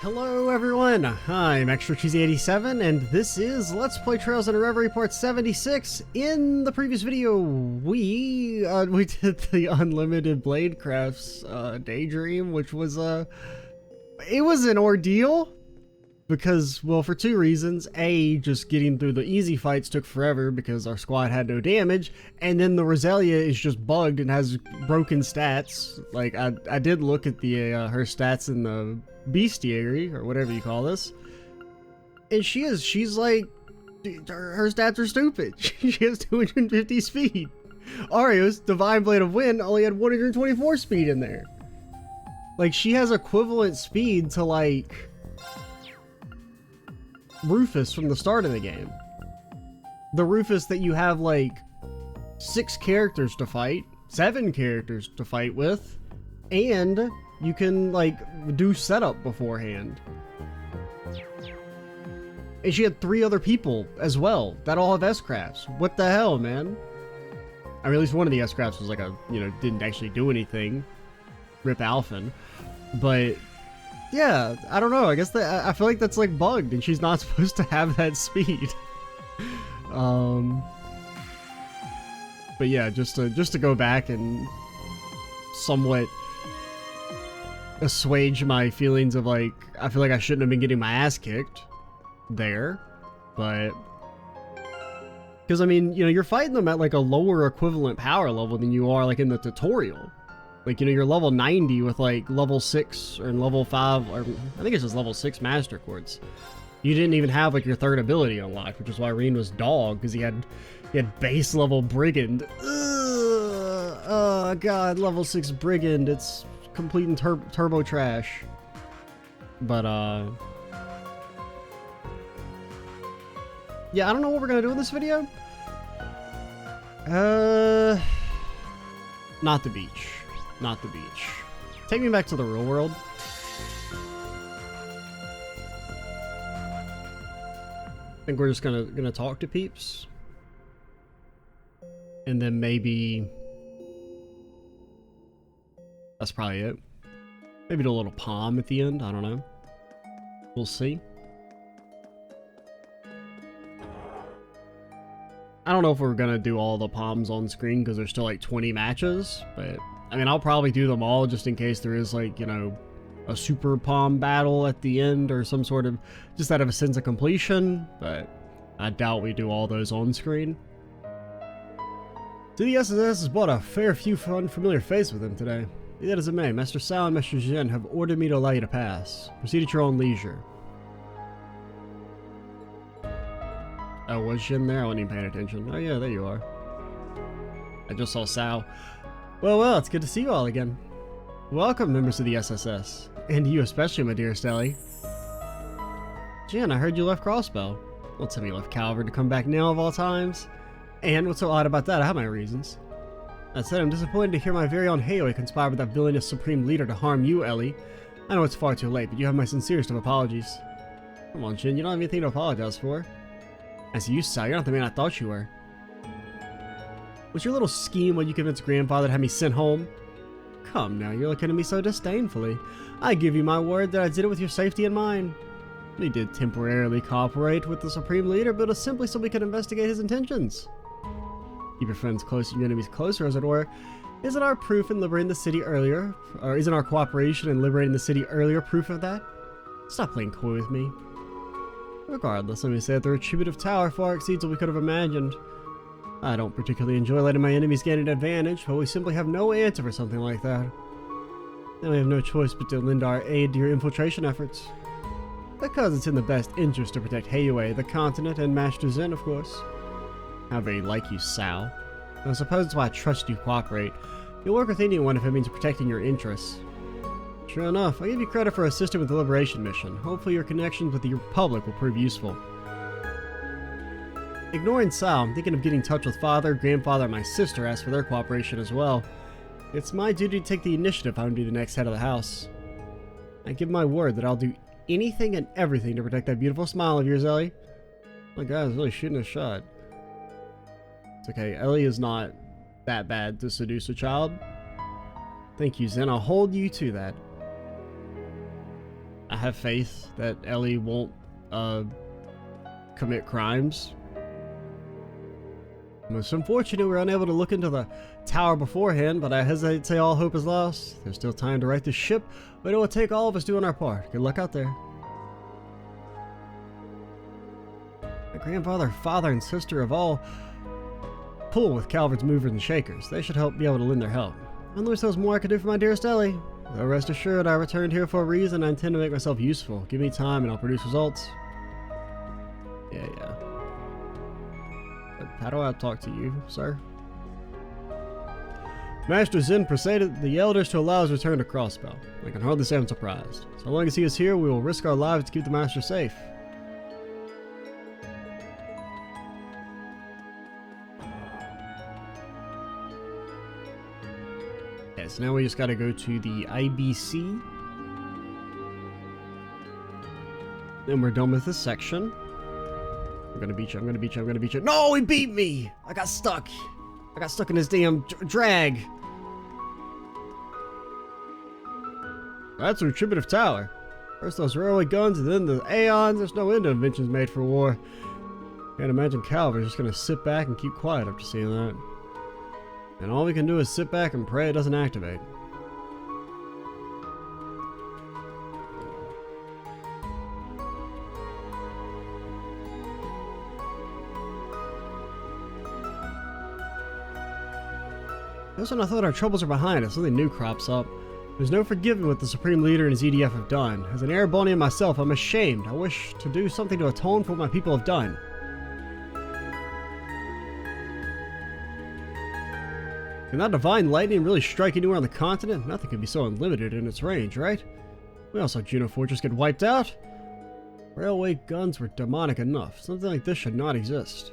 Hello everyone, I'm Extra Cheesy 87 and this is Let's Play Trails Into Reverie Part 76. In the previous video, we did the Unlimited Blade Crafts Daydream, which was it was an ordeal because, well, for two reasons. A, just getting through the easy fights took forever because our squad had no damage, and then the Rosalia is just bugged and has broken stats. Like, I did look at the her stats in the bestiary, or whatever you call this, and she's like, her stats are stupid. She has 250 speed. Ario's Divine Blade of Wind only had 124 speed in there. Like, she has equivalent speed to, like, Rufus from the start of the game. The Rufus that you have, like, 6 characters to fight, 7 characters to fight with, and you can, like, do setup beforehand. And she had 3 other people as well that all have S-crafts. What the hell, man? I mean, at least one of the S-crafts was like a, you know, didn't actually do anything. Rip Alphen. But yeah, I don't know. I guess I feel like that's like bugged and she's not supposed to have that speed. But yeah, just to go back and somewhat assuage my feelings of, like, I feel like I shouldn't have been getting my ass kicked there, but because, I mean, you know, you're fighting them at like a lower equivalent power level than you are like in the tutorial. Like, you know, you're level 90 with like level 6 or level 5, or I think it's just level 6 master quartz. You didn't even have like your third ability unlocked, which is why Reen was dog, because he had base level brigand. Oh god, level 6 brigand, it's complete and turbo trash. But yeah, I don't know what we're gonna do in this video. Not the beach. Not the beach. Take me back to the real world. I think we're just gonna talk to peeps. And then maybe that's probably it. Maybe do a little palm at the end, I don't know. We'll see. I don't know if we're gonna do all the palms on screen because there's still like 20 matches, but I mean, I'll probably do them all just in case there is, like, you know, a super palm battle at the end or some sort of, just out of a sense of completion, but I doubt we do all those on screen. The SSS has brought a fair few unfamiliar faces with him today. Be that as it may, Master Sao and Master Zhen have ordered me to allow you to pass. Proceed at your own leisure. Oh, was Zhen there? I wasn't even paying attention. Oh yeah, there you are. I just saw Sao. Well, it's good to see you all again. Welcome, members of the SSS. And you especially, my dearest Ellie. Jen, I heard you left Crossbell. Don't tell me you left Calvert to come back now of all times. And what's so odd about that? I have my reasons. That said, I'm disappointed to hear my very own Hayway conspire with that villainous supreme leader to harm you, Ellie. I know it's far too late, but you have my sincerest of apologies. Come on, Jen, you don't have anything to apologize for. As you, Sal, you're not the man I thought you were. Was your little scheme when you convinced Grandfather to have me sent home? Come now, you're looking at me so disdainfully. I give you my word that I did it with your safety in mind. We did temporarily cooperate with the Supreme Leader, but it was simply so we could investigate his intentions. Keep your friends close and your enemies closer, as it were. Isn't our proof in liberating the city earlier, or isn't our cooperation in liberating the city earlier proof of that? Stop playing coy with me. Regardless, let me say that the retributive tower far exceeds what we could have imagined. I don't particularly enjoy letting my enemies gain an advantage, but we simply have no answer for something like that. Then we have no choice but to lend our aid to your infiltration efforts. Because it's in the best interest to protect Hayway, the continent, and Master Zen, of course. How very like you, Sal. I suppose that's why I trust you to cooperate. You'll work with anyone if it means protecting your interests. Sure enough, I give you credit for assisting with the Liberation mission. Hopefully your connections with the Republic will prove useful. Ignoring Sal, I'm thinking of getting in touch with Father, Grandfather, and my sister, ask for their cooperation as well. It's my duty to take the initiative if I'm to be the next head of the house. I give my word that I'll do anything and everything to protect that beautiful smile of yours, Ellie. My God, is really shooting a shot. It's okay, Ellie is not that bad to seduce a child. Thank you, Zen. I'll hold you to that. I have faith that Ellie won't commit crimes. Most unfortunate we're unable to look into the tower beforehand, but I hesitate to say all hope is lost. There's still time to right the ship, but it will take all of us doing our part. Good luck out there. My grandfather, father, and sister have all pull with Calvert's movers and shakers. They should be able to lend their help. I wish there was more I could do for my dearest Ellie. Though rest assured, I returned here for a reason. I intend to make myself useful. Give me time and I'll produce results. Yeah. How do I talk to you, sir? Master Zen persuaded the elders to allow his return to Crossbell. I can hardly say I'm surprised. So long as he is here, we will risk our lives to keep the master safe. Okay, so now we just gotta go to the IBC. Then we're done with this section. I'm gonna beat you, I'm gonna beat you, I'm gonna beat you. No, he beat me! I got stuck. I got stuck in this damn drag. That's a retributive tower. First those railway guns and then the Aeons. There's no end to inventions made for war. Can't imagine Calvert's just gonna sit back and keep quiet after seeing that. And all we can do is sit back and pray it doesn't activate. Just when I thought our troubles are behind us, something new crops up. There's no forgiving what the Supreme Leader and his EDF have done. As an Erebonian myself, I'm ashamed. I wish to do something to atone for what my people have done. Can that divine lightning really strike anywhere on the continent? Nothing can be so unlimited in its range, right? We also saw Juno Fortress get wiped out. Railway guns were demonic enough. Something like this should not exist.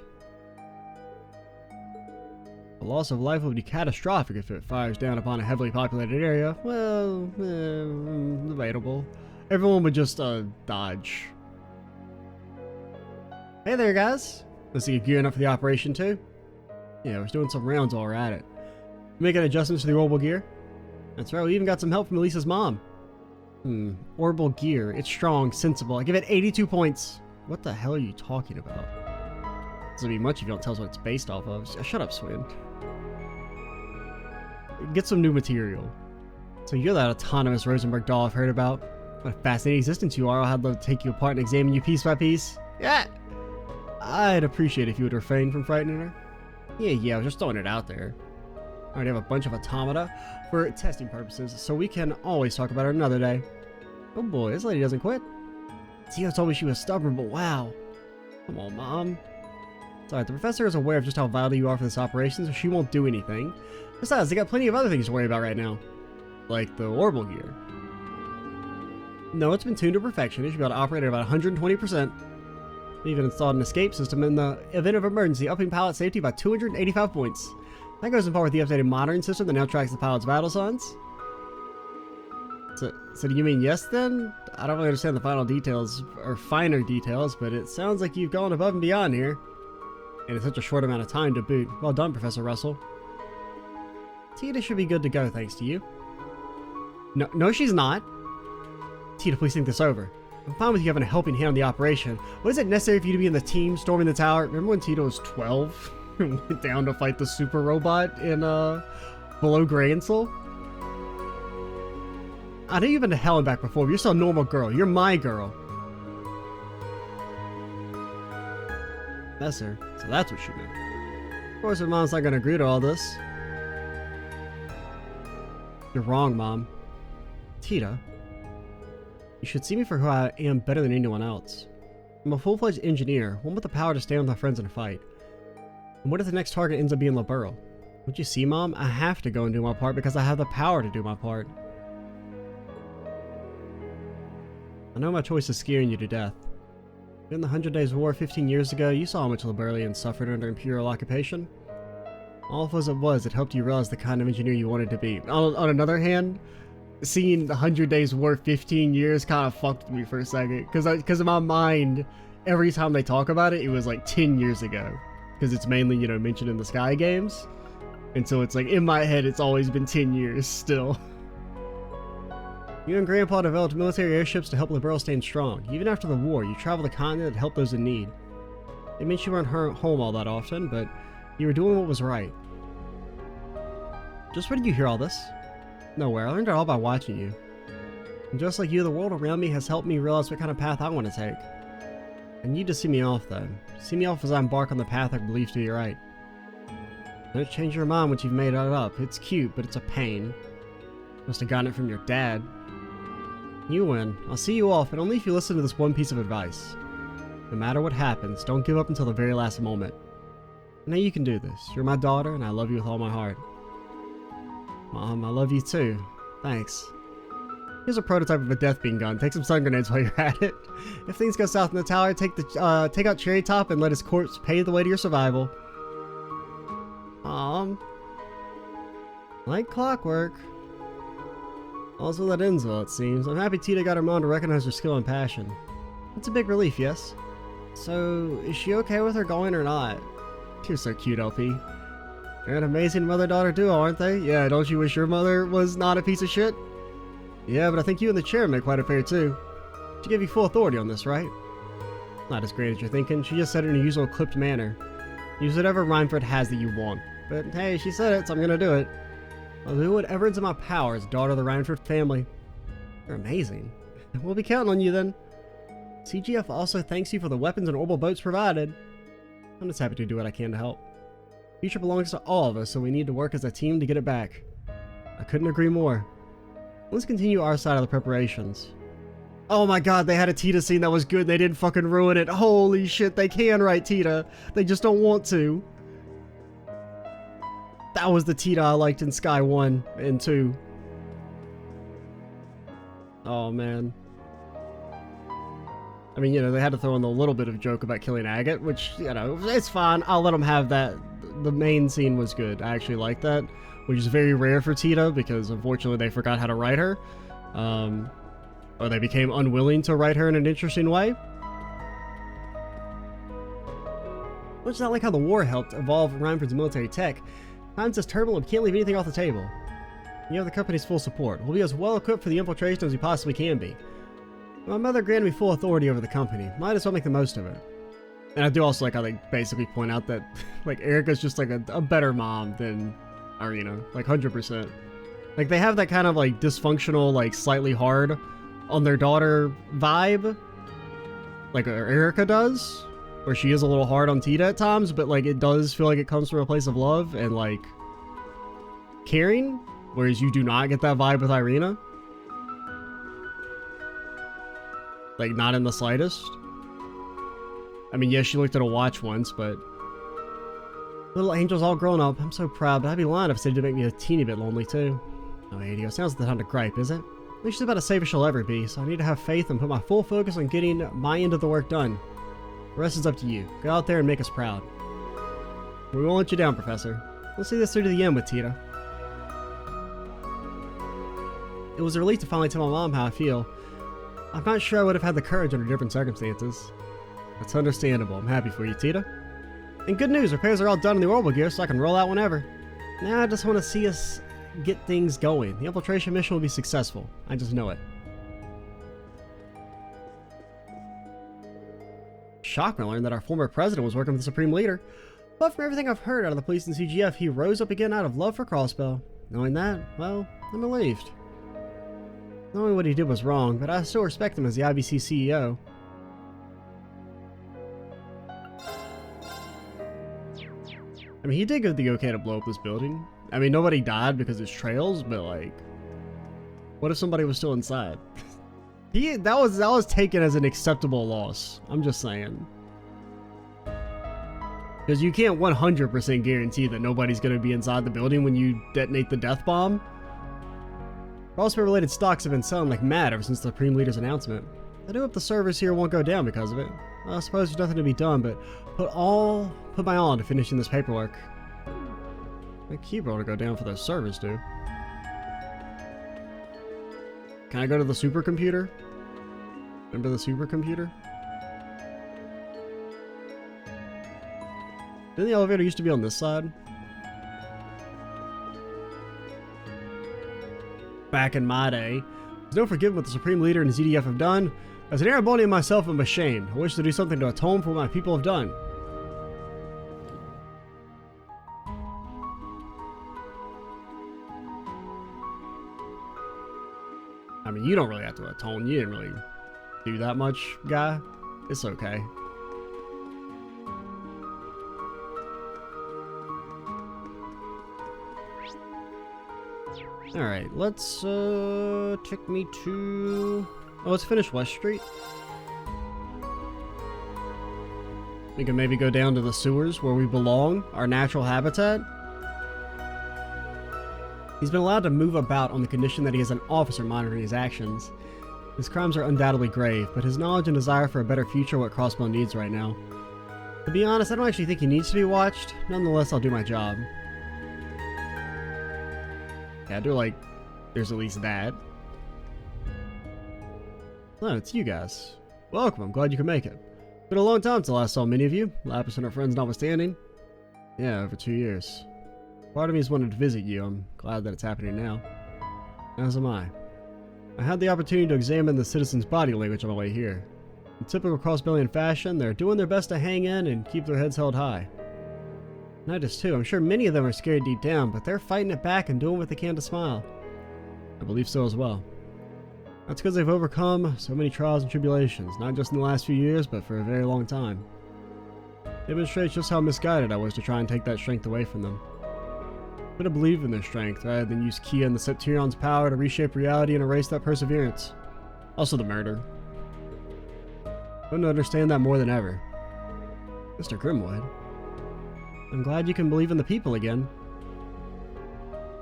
The loss of life would be catastrophic if it fires down upon a heavily populated area. Well, debatable. Everyone would just, dodge. Hey there, guys. Let's see you gearing up for the operation, too. Yeah, we're doing some rounds while we're at it. Making adjustments to the orbital gear. That's right, we even got some help from Elisa's mom. Orbital gear. It's strong, sensible. I give it 82 points. What the hell are you talking about? Doesn't mean much if you don't tell us what it's based off of. Shut up, Swin. Get some new material. So you're that autonomous Rosenberg doll I've heard about. What a fascinating existence you are. I'll have to take you apart and examine you piece by piece. Yeah! I'd appreciate it if you would refrain from frightening her. Yeah, I was just throwing it out there. I already have a bunch of automata for testing purposes, so we can always talk about her another day. Oh boy, this lady doesn't quit. Tita told me she was stubborn, but wow. Come on, Mom. Sorry, the professor is aware of just how vital you are for this operation, so she won't do anything. Besides, they got plenty of other things to worry about right now. Like the orbital gear. No, it's been tuned to perfection. It should be able to operate at about 120%. We even installed an escape system in the event of emergency, upping pilot safety by 285 points. That goes in part with the updated monitoring system that now tracks the pilot's vital signs. So do you mean yes then? I don't really understand the final details, or finer details, but it sounds like you've gone above and beyond here. And in such a short amount of time to boot. Well done, Professor Russell. Tita should be good to go, thanks to you. No, she's not. Tita, please think this over. I'm fine with you having a helping hand on the operation. What is it necessary for you to be in the team storming the tower? Remember when Tita was 12 and went down to fight the super robot in below Gransel? I know you've been to hell and back before, but you're still a normal girl. You're my girl. That's her. So that's what she meant. Of course, her mom's not going to agree to all this. You're wrong, Mom. Tita, you should see me for who I am better than anyone else. I'm a full-fledged engineer, one with the power to stand with my friends in a fight. And what if the next target ends up being Liberl? Don't you see, Mom? I have to go and do my part because I have the power to do my part. I know my choice is scaring you to death. In the 100 Days War 15 years ago, you saw how much Liberlians suffered under Imperial occupation. Awful as it was, it helped you realize the kind of engineer you wanted to be. On another hand, seeing the 100 Days War 15 years kind of fucked me for a second. Because in my mind, every time they talk about it, it was like 10 years ago. Because it's mainly, you know, mentioned in the Sky games. And so it's like, in my head, it's always been 10 years still. You and Grandpa developed military airships to help Liberl stand strong. Even after the war, you traveled the continent to help those in need. It meant you weren't home all that often, but you were doing what was right. Just where did you hear all this? Nowhere. I learned it all by watching you. And just like you, the world around me has helped me realize what kind of path I want to take. I need to see me off, though. See me off as I embark on the path I believe to be right. Don't change your mind once you've made it up. It's cute, but it's a pain. Must have gotten it from your dad. You win. I'll see you off, but only if you listen to this one piece of advice. No matter what happens, don't give up until the very last moment. I know you can do this. You're my daughter, and I love you with all my heart. Mom, I love you too. Thanks. Here's a prototype of a death beam gun. Take some stun grenades while you're at it. If things go south in the tower, take out Cherry Top and let his corpse pave the way to your survival. Like clockwork. Also, that ends well, it seems. I'm happy Tita got her mom to recognize her skill and passion. It's a big relief, yes? So, is she okay with her going or not? You're so cute, LP. They're an amazing mother-daughter duo, aren't they? Yeah, don't you wish your mother was not a piece of shit? Yeah, but I think you and the chair make quite a pair, too. She gave you full authority on this, right? Not as great as you're thinking. She just said it in her usual clipped manner. Use whatever Rhineford has that you want. But hey, she said it, so I'm gonna do it. I'll do whatever is in my power as daughter of the Rhineford family. You're amazing. We'll be counting on you then. CGF also thanks you for the weapons and orbital boats provided. I'm just happy to do what I can to help. Future belongs to all of us, so we need to work as a team to get it back. I couldn't agree more. Let's continue our side of the preparations. Oh my god, they had a Tita scene that was good. They didn't fucking ruin it. Holy shit, they can write Tita. They just don't want to. That was the Tita I liked in Sky 1 and 2. Oh man. I mean, you know, they had to throw in the little bit of joke about killing Agate, which, you know, it's fine. I'll let them have that. The main scene was good. I actually like that, which is very rare for Tita because unfortunately they forgot how to write her. Or they became unwilling to write her in an interesting way. Which is not like how the war helped evolve Rhineford's military tech. Times is turbulent, we can't leave anything off the table. You have the company's full support. We'll be as well equipped for the infiltration as we possibly can be. My mother granted me full authority over the company. Might as well make the most of it. And I do also like how they basically point out that like Erica's just like a better mom than Irina. Like 100%. Like they have that kind of like dysfunctional, like slightly hard on their daughter vibe. Like Erica does. Where she is a little hard on Tita at times, but like it does feel like it comes from a place of love and like caring. Whereas you do not get that vibe with Irina. Like, not in the slightest. I mean, yes, she looked at a watch once, but... Little Angel's all grown up. I'm so proud, but I'd be lying if I said it did make me a teeny bit lonely, too. Oh, Adio, sounds like the time to gripe, is it? At least she's about as safe as she'll ever be, so I need to have faith and put my full focus on getting my end of the work done. The rest is up to you. Go out there and make us proud. We won't let you down, Professor. We'll see this through to the end with Tita. It was a relief to finally tell my mom how I feel. I'm not sure I would have had the courage under different circumstances. That's understandable. I'm happy for you, Tita. And good news, repairs are all done in the orbital gear, so I can roll out whenever. Now I just want to see us get things going. The infiltration mission will be successful. I just know it. Shocked when I learned that our former president was working with the Supreme Leader. But from everything I've heard out of the police and CGF, he rose up again out of love for Crossbell. Knowing that, well, I'm relieved. Knowing what he did was wrong, but I still respect him as the IBC CEO. I mean, he did give the okay to blow up this building. I mean, nobody died because it's trails, but like, what if somebody was still inside? That was taken as an acceptable loss. I'm just saying. Because you can't 100% guarantee that nobody's going to be inside the building when you detonate the death bomb. Crossbell-related stocks have been selling like mad ever since the Supreme Leader's announcement. I do hope the servers here won't go down because of it. I suppose there's nothing to be done, but put my all into finishing this paperwork. My keyboard will go down for those servers, dude. Can I go to the supercomputer? Remember the supercomputer? Didn't the elevator used to be on this side? Back in my day, Don't forget what the Supreme Leader and ZDF have done. As an Arabonian myself, I'm ashamed. I wish to do something to atone for what my people have done. I mean, you don't really have to atone. You didn't really do that much, guy. It's okay. Alright, let's take me to... Oh, let's finish West Street. We can maybe go down to the sewers where we belong, our natural habitat. He's been allowed to move about on the condition that he has an officer monitoring his actions. His crimes are undoubtedly grave, but his knowledge and desire for a better future are what Crossbell needs right now. To be honest, I don't actually think he needs to be watched. Nonetheless, I'll do my job. Yeah, I do like there's at least that. Oh, it's you guys. Welcome, I'm glad you could make it. It's been a long time since I last saw many of you, Lapis and her friends notwithstanding. Yeah, over 2 years. Part of me has wanted to visit you. I'm glad that it's happening now. As am I. I had the opportunity to examine the citizens' body language on my way here. In typical Crossbellian fashion, they're doing their best to hang in and keep their heads held high. Notice too, I'm sure many of them are scared deep down, but they're fighting it back and doing what they can to smile. I believe so as well. That's because they've overcome so many trials and tribulations, not just in the last few years, but for a very long time. It demonstrates just how misguided I was to try and take that strength away from them. I could have believed in their strength rather than use Kia and the Septyrion's power to reshape reality and erase that perseverance. Also the murder. I couldn't understand that more than ever. Mr. Grimwood, I'm glad you can believe in the people again.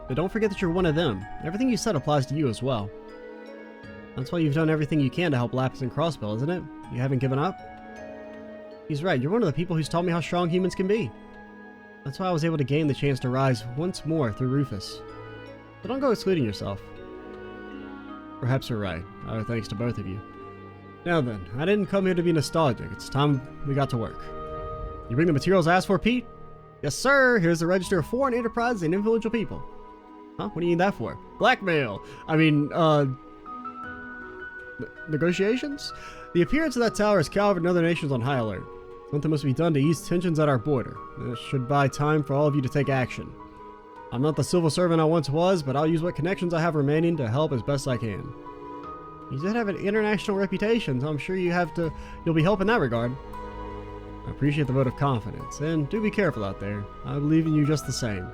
But don't forget that you're one of them. Everything you said applies to you as well. That's why you've done everything you can to help Lapis and Crossbell, isn't it? You haven't given up? He's right, you're one of the people who's taught me how strong humans can be. That's why I was able to gain the chance to rise once more through Rufus. But don't go excluding yourself. Perhaps you're right. Our thanks to both of you. Now then, I didn't come here to be nostalgic. It's time we got to work. You bring the materials asked for, Pete? Yes, sir. Here's the register of foreign enterprises and influential people. Huh? What do you need that for? Blackmail. I mean, negotiations? The appearance of that tower has Calvin and other nations on high alert. Something must be done to ease tensions at our border. This should buy time for all of you to take action. I'm not the civil servant I once was, but I'll use what connections I have remaining to help as best I can. You did have an international reputation, so I'm sure you'll be helping in that regard. I appreciate the vote of confidence, and do be careful out there. I believe in you just the same.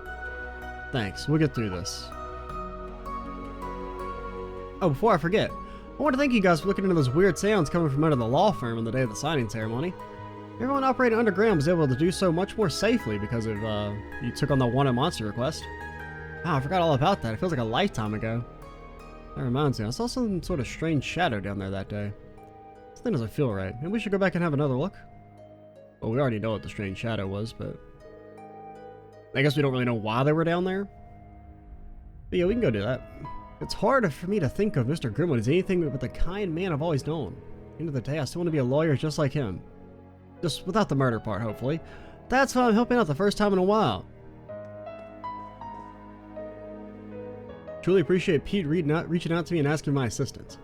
Thanks, we'll get through this. Oh, before I forget, I want to thank you guys for looking into those weird sounds coming from under the law firm on the day of the signing ceremony. Everyone operating underground was able to do so much more safely because of, you took on the wanted monster request. Wow, I forgot all about that. It feels like a lifetime ago. That reminds me, I saw some sort of strange shadow down there that day. Something doesn't feel right. Maybe we should go back and have another look? Well, we already know what the strange shadow was, but... I guess we don't really know why they were down there. But yeah, we can go do that. It's hard for me to think of Mr. Grimwood as anything but the kind man I've always known. At the end of the day, I still want to be a lawyer just like him. Just without the murder part, hopefully. That's why I'm helping out the first time in a while. Truly appreciate Pete reaching out to me and asking my assistance.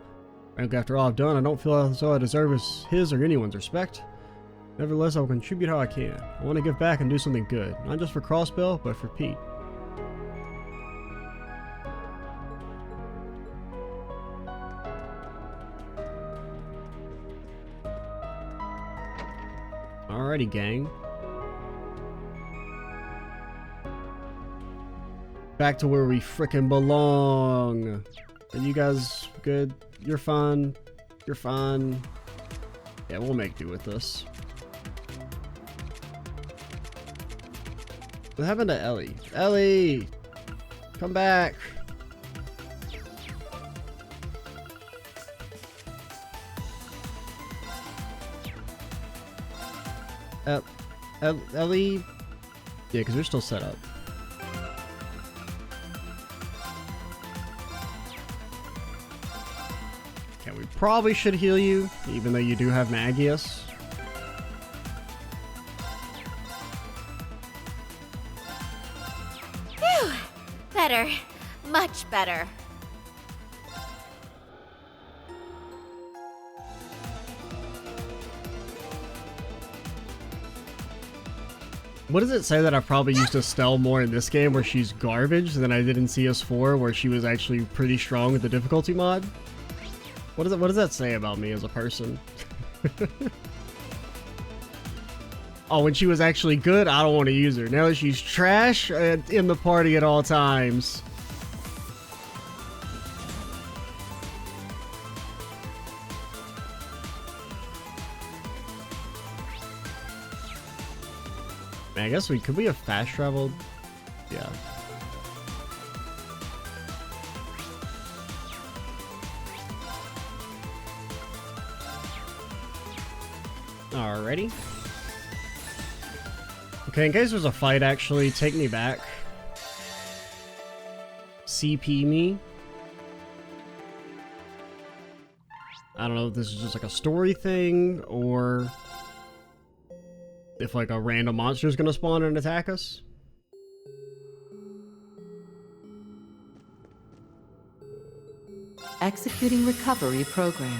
Frankly, after all I've done, I don't feel as though I deserve his or anyone's respect. Nevertheless, I will contribute how I can. I want to give back and do something good, not just for Crossbell, but for Pete. Alrighty, gang. Back to where we frickin' belong. Are you guys good? You're fine. You're fine. Yeah, we'll make do with this. What happened to Ellie? Ellie! Come back! Ellie? Yeah, because we're still set up. Yeah, we probably should heal you, even though you do have Magius. Phew! Better. Much better. What does it say that I probably used Estelle more in this game where she's garbage than I did in CS4 where she was actually pretty strong with the difficulty mod? What does that say about me as a person? Oh, when she was actually good, I don't want to use her. Now that she's trash, in the party at all times. Man, I guess could we have fast traveled? Yeah. Alrighty. Okay, in case there's a fight, actually, take me back. CP me. I don't know if this is just like a story thing, or if like a random monster is gonna spawn and attack us. Executing recovery program.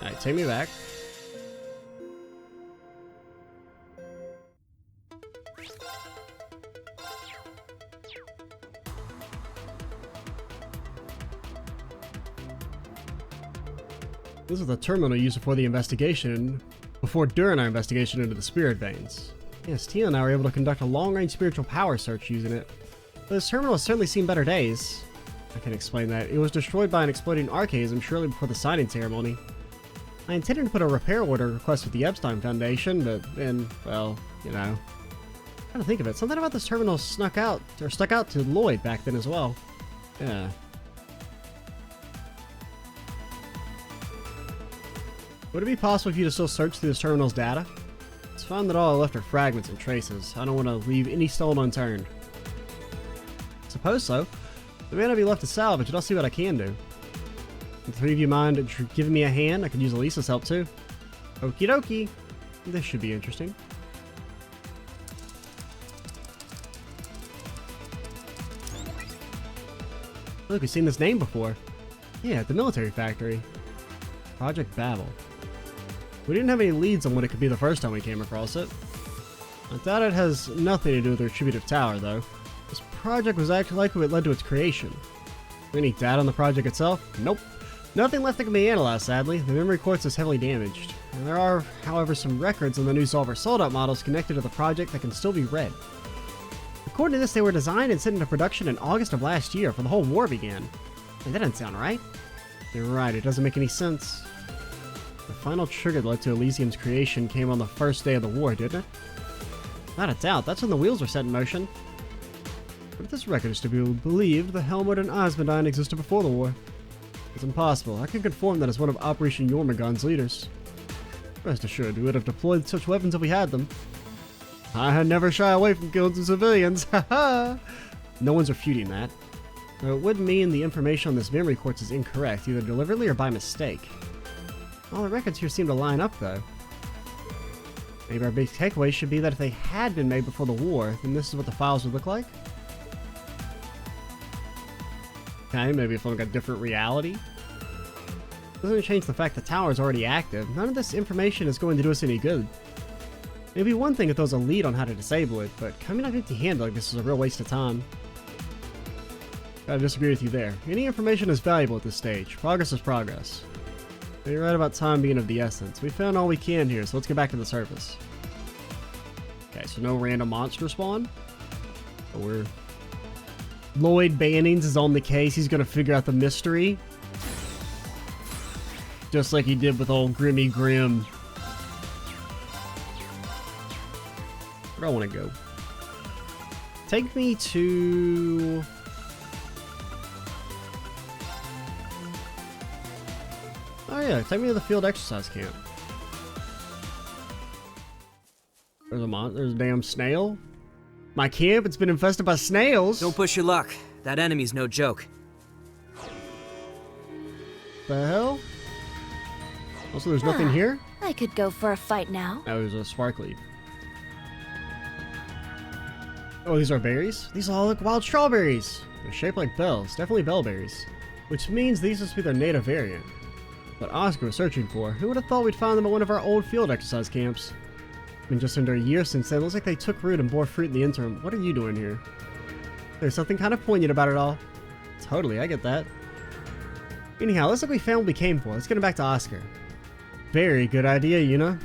Alright, take me back. This is the terminal used before during our investigation into the spirit veins. Yes, Tia and I were able to conduct a long-range spiritual power search using it. But this terminal has certainly seen better days. I can explain that. It was destroyed by an exploding archaism shortly before the signing ceremony. I intended to put a repair order request with the Epstein Foundation, but then, well, you know. I'm trying to think of it. Something about this terminal stuck out to Lloyd back then as well. Yeah. Would it be possible for you to still search through this terminal's data? It's found that all I left are fragments and traces. I don't want to leave any stone unturned. Suppose so. The may not be left to salvage, but I'll see what I can do. The three of you mind giving me a hand? I could use Elisa's help too. Okie dokie. This should be interesting. Look, we've seen this name before. Yeah, at the military factory. Project Babel. We didn't have any leads on what it could be the first time we came across it. I doubt it has nothing to do with the Retributive Tower, though. This project was actually likely what led to its creation. Any data on the project itself? Nope. Nothing left that can be analyzed, sadly. The memory quartz is heavily damaged. And there are, however, some records on the new Solver sold-out models connected to the project that can still be read. According to this, they were designed and sent into production in August of last year, before the whole war began. And that doesn't sound right. You're right, it doesn't make any sense. The final trigger that led to Elysium's creation came on the first day of the war, didn't it? Without a doubt, that's when the wheels were set in motion. But if this record is to be believed, the Helmut and Osmondine existed before the war. It's impossible. I can confirm that as one of Operation Jormungand's leaders. Rest assured, we would have deployed such weapons if we had them. I had never shy away from killing some civilians, haha! No one's refuting that. Though it would mean the information on this memory quartz is incorrect, either deliberately or by mistake. All the records here seem to line up, though. Maybe our big takeaway should be that if they had been made before the war, then this is what the files would look like? Okay, maybe if like a different reality? Doesn't change the fact the tower is already active. None of this information is going to do us any good. It'd be one thing if there was a lead on how to disable it, but coming out empty-handed like this is a real waste of time. Gotta disagree with you there. Any information is valuable at this stage. Progress is progress. But you're right about time being of the essence. We found all we can here, so let's get back to the surface. Okay, so no random monster spawn. But we're... Lloyd Bannings is on the case. He's gonna figure out the mystery. Just like he did with old Grimmy Grim. Where do I want to go? Take me to... Oh yeah, take me to the field exercise camp. There's a damn snail. My camp, it's been infested by snails. Don't push your luck. That enemy's no joke. The hell? Also, there's nothing here? I could go for a fight now. Oh, there's a sparkly. Oh, these are berries? These all look wild strawberries. They're shaped like bells, definitely bellberries. Which means these must be their native variant. What Oscar was searching for. Who would have thought we'd find them at one of our old field exercise camps? Been just under a year since then. Looks like they took root and bore fruit in the interim. What are you doing here? There's something kind of poignant about it all. Totally, I get that. Anyhow, looks like we found what we came for. Let's get him back to Oscar. Very good idea, Yuna.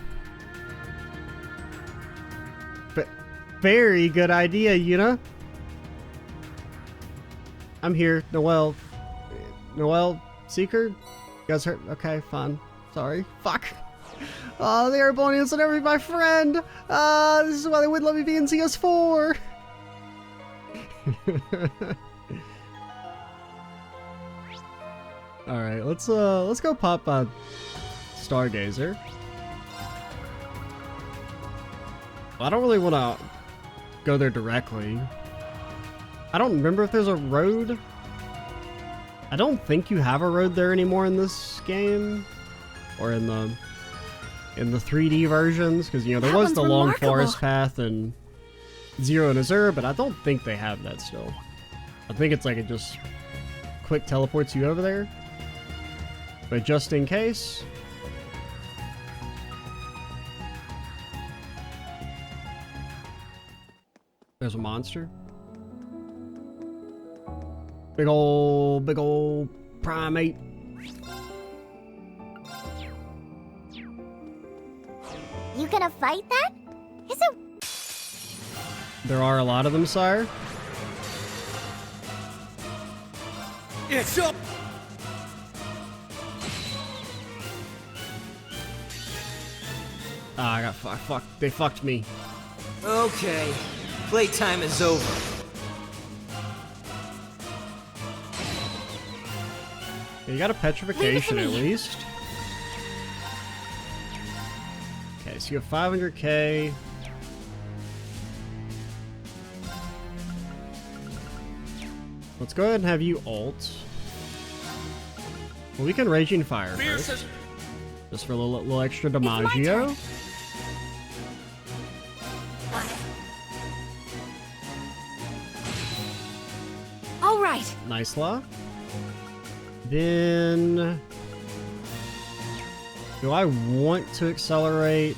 Very good idea, Yuna. I'm here, Noelle. Noelle, Seeker? You guys hurt? Okay, fine. Sorry. Fuck. Oh, the Erebonians will never be my friend. This is why they wouldn't let me be in CS4. All right, let's go pop Stargazer. I don't really want to go there directly. I don't remember if there's a road. I don't think you have a road there anymore in this game, or in the 3D versions, because you know there was the long forest path in Zero and Azure, but I don't think they have that still. I think it's like it just quick teleports you over there. But just in case. There's a monster. Big ol' primate. You gonna fight that? Is it? There are a lot of them, sire. It's up! Ah, I got fucked. They fucked me. Okay, playtime is over. You got a petrification at least. Okay, so you have 500k. Let's go ahead and have you ult. Well, we can Raging Fire first. Just for a little extra Damaggio. All right. Nice law. Then, do I want to accelerate?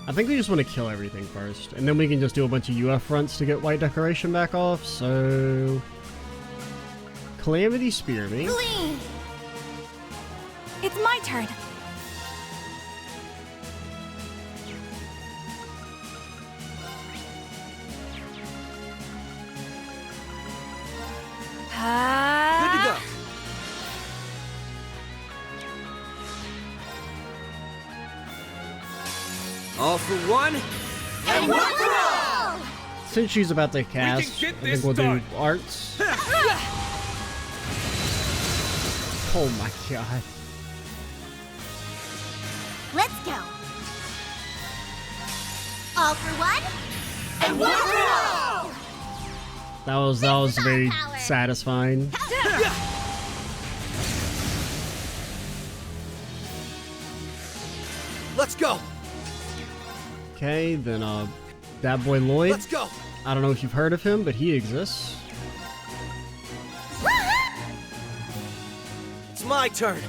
I think we just want to kill everything first, and then we can just do a bunch of UF fronts to get white decoration back off. So, Calamity Spear me. Glee. It's my turn. Good to go. All for one, And one for all! Since she's about to cast, I think we'll do arts. Oh my god. Let's go. All for one, and one for all! That was very satisfying. let's go. Okay, then that boy Lloyd. Let's go. I don't know if you've heard of him, but he exists. It's my turn.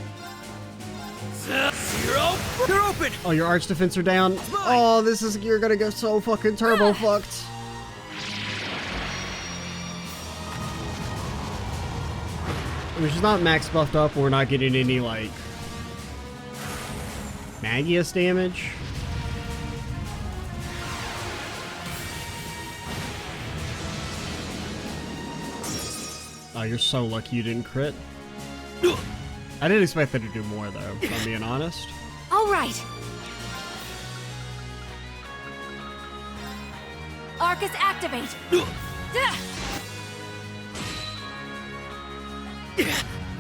Zero. You're open. Oh, your arch defense are down. Oh, you're gonna get so fucking turbo fucked. I mean, she's not max buffed up. We're not getting any, like, Magius damage. Oh, you're so lucky you didn't crit. I didn't expect her to do more, though, if I'm being honest. All right. Arcus activate.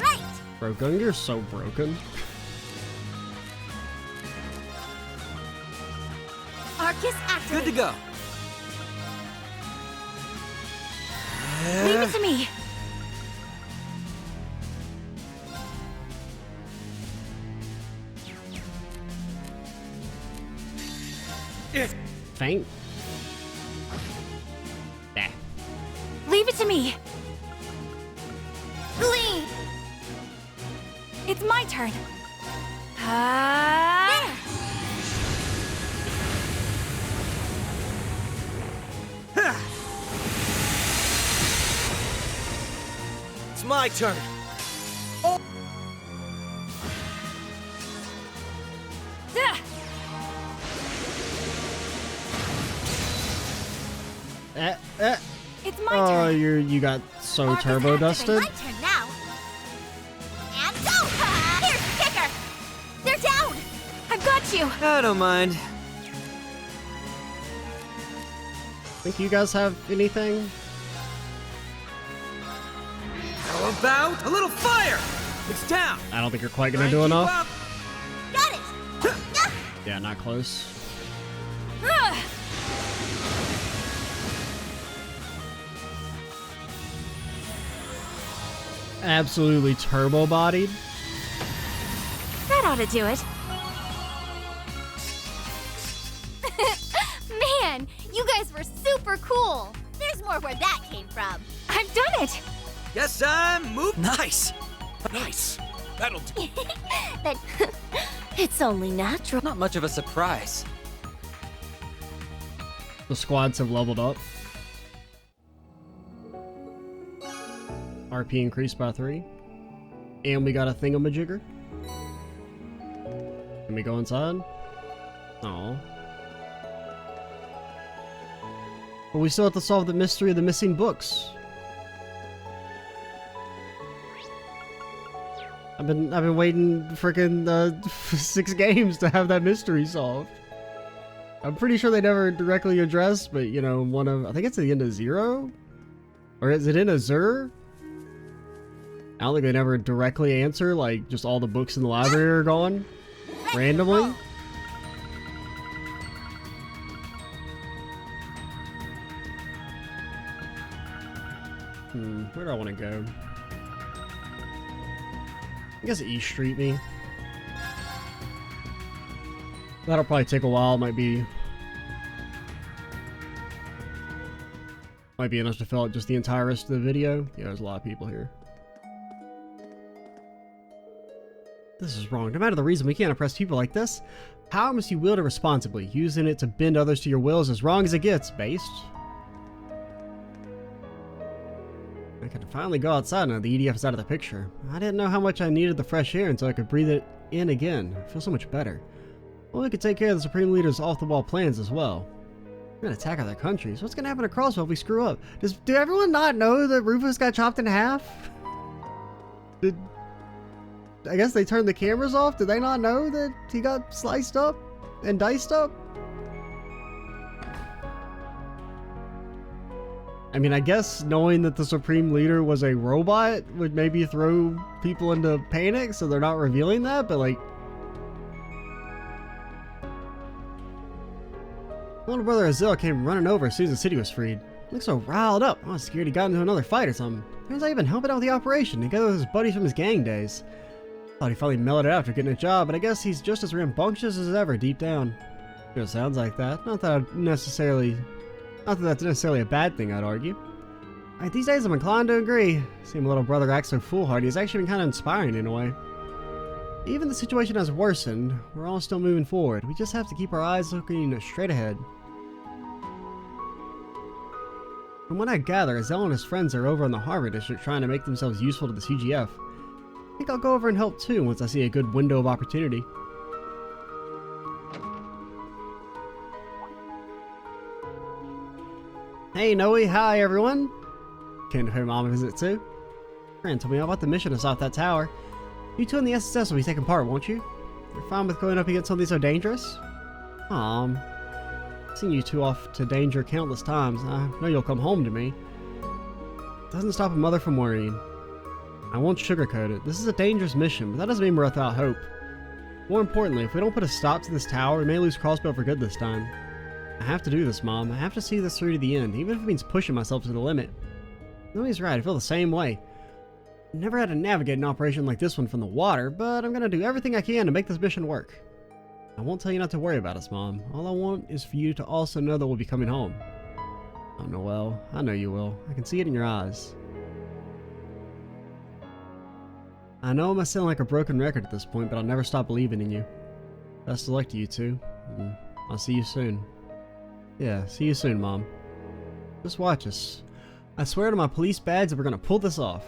Right. Broken, you're so broken. Arcus activate. Good to go. Leave it to me. Faint. There. Leave it to me. Glee. It's my turn. my turn. It's my Oh, turn. you got so turbo dusted. My turn now. And go! Here's the kicker. They're down. I've got you. I don't mind. Think you guys have anything? How about a little fire? It's down. I don't think you're quite gonna Try do and keep enough. up. Got it. Yeah, not close. Absolutely turbo bodied. That ought to do it. Man, you guys were super cool. There's more where that came from. I've done it. Guess I'm moved. Nice. Nice. That'll do. But it's only natural. Not much of a surprise. The squads have leveled up. RP increased by 3. And we got a thingamajigger. Can we go inside? Oh. But we still have to solve the mystery of the missing books. I've been waiting frickin' 6 games to have that mystery solved. I'm pretty sure they never directly addressed, but you know, I think it's at the end of 0? Or is it in Azure? I don't think they never directly answer, like, just all the books in the library are gone. Randomly. Where do I want to go? I guess East Street me. That'll probably take a while, might be enough to fill out just the entire rest of the video. Yeah, there's a lot of people here. This is wrong. No matter the reason, we can't oppress people like this. Power must be wielded responsibly. Using it to bend others to your will is as wrong as it gets, based. I can finally go outside now the EDF is out of the picture. I didn't know how much I needed the fresh air until I could breathe it in again. I feel so much better. Well, we could take care of the Supreme Leader's off-the-wall plans as well. We're gonna attack other countries. What's gonna happen to Crossbell if we screw up? Do everyone not know that Rufus got chopped in half? I guess they turned the cameras off? Did they not know that he got sliced up and diced up? I mean, I guess knowing that the Supreme Leader was a robot would maybe throw people into panic, so they're not revealing that, but like... Little brother Azil came running over as soon as the city was freed. Looks so riled up. I was scared he got into another fight or something. Turns out he'd been helping out with the operation, together with his buddies from his gang days. Thought he finally mellowed it out after getting a job, but I guess he's just as rambunctious as ever deep down. Sure sounds like that. Not that that's necessarily a bad thing, I'd argue. Alright, these days I'm inclined to agree. Seeing my little brother act so foolhardy has actually been kind of inspiring in a way. Even the situation has worsened, we're all still moving forward. We just have to keep our eyes looking straight ahead. From what I gather, Azell and his friends are over in the Harbor District trying to make themselves useful to the CGF. I think I'll go over and help too once I see a good window of opportunity. Hey Noe, hi everyone! Came to pay Mom a visit too. Fran told me all about the mission to stop that tower. You two in the SSS will be taking part, won't you? You're fine with going up against something so dangerous? I've seen you two off to danger countless times. I know you'll come home to me. Doesn't stop a mother from worrying. I won't sugarcoat it. This is a dangerous mission, but that doesn't mean we're without hope. More importantly, if we don't put a stop to this tower, we may lose Crossbell for good this time. I have to do this, Mom. I have to see this through to the end, even if it means pushing myself to the limit. No, he's right. I feel the same way. Never had to navigate an operation like this one from the water, but I'm gonna do everything I can to make this mission work. I won't tell you not to worry about us, Mom. All I want is for you to also know that we'll be coming home. Oh, Noelle. I know you will. I can see it in your eyes. I know I must sound like a broken record at this point, but I'll never stop believing in you. Best of luck to you two. I'll see you soon. Yeah, see you soon, Mom. Just watch us. I swear to my police badge that we're gonna pull this off.